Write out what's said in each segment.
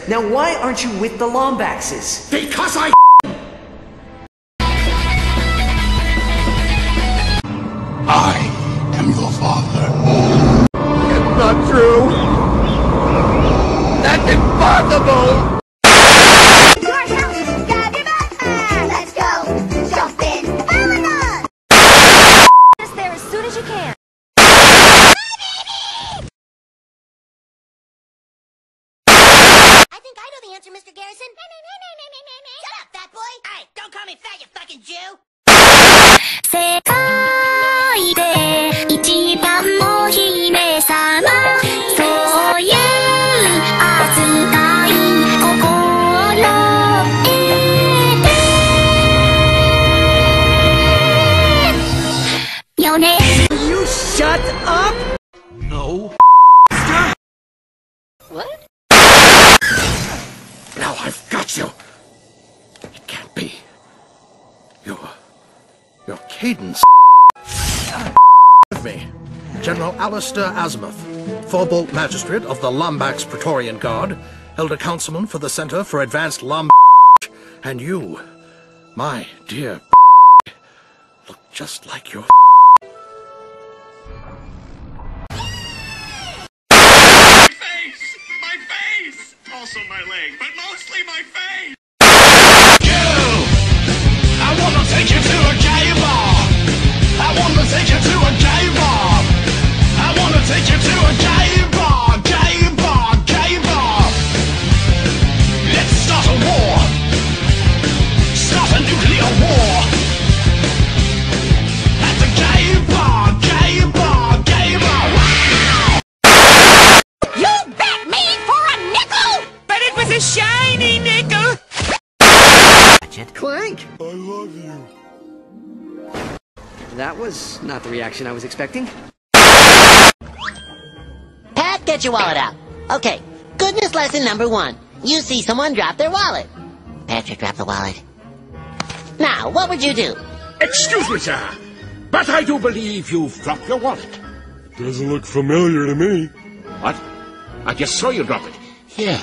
Now why aren't you with the Lombaxes? Because I am your father. It's not true. That's impossible. Let's go! Jump in! Follow us! Just there as soon as you can. I think I know the answer, Mr. Garrison. Shut up, fat boy! Hey, don't call me fat, you fucking Jew! 世界で一番の姫様そういう扱い心得てよね You shut up! No. What? Now I've got you. It can't be. Your cadence. With me, General Alister Azimuth, Forbolt Magistrate of the Lombax Praetorian Guard, Elder Councilman for the Center for Advanced Lombax, and you, my dear, look just like your. My face! Also my leg, but mostly my face! I wanna take you to a gay bar. I wanna take you to a gay bar. I wanna take you to a gay bar, gay bar, gay bar. Let's start a war. Start a nuclear war. At the gay bar, gay bar, gay bar. Wow! You bet me for a nickel! But it was a shiny nickel! Ratchet. Clank! I love you. That was not the reaction I was expecting. Pat, get your wallet out. Okay, goodness lesson number 1. You see someone drop their wallet. Patrick dropped the wallet. Now, what would you do? Excuse me, sir, but I do believe you've dropped your wallet. Doesn't look familiar to me. What? I just saw you drop it. Here.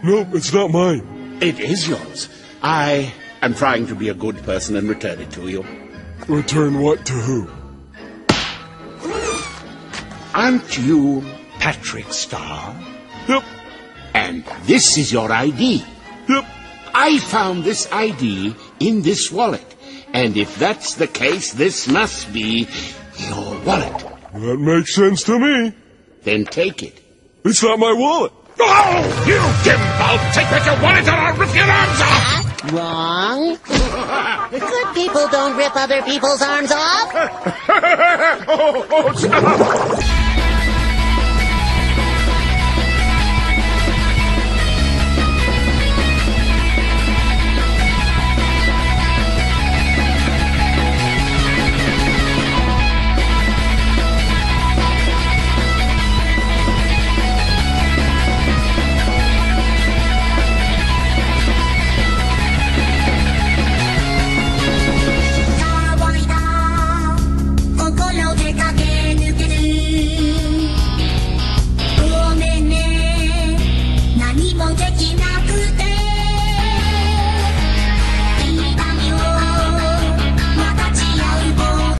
Nope, it's not mine. It is yours. I am trying to be a good person and return it to you. Return what to who? Aren't you Patrick Starr? Yep, And this is your ID. yep. I found this ID in this wallet. And if that's the case, this must be your wallet. That makes sense to me. Then take it. It's not my wallet. Oh, you dimwit! Take back your wallet or I'll rip your arms off! Wrong. Good people don't rip other people's arms off. Oh, stop!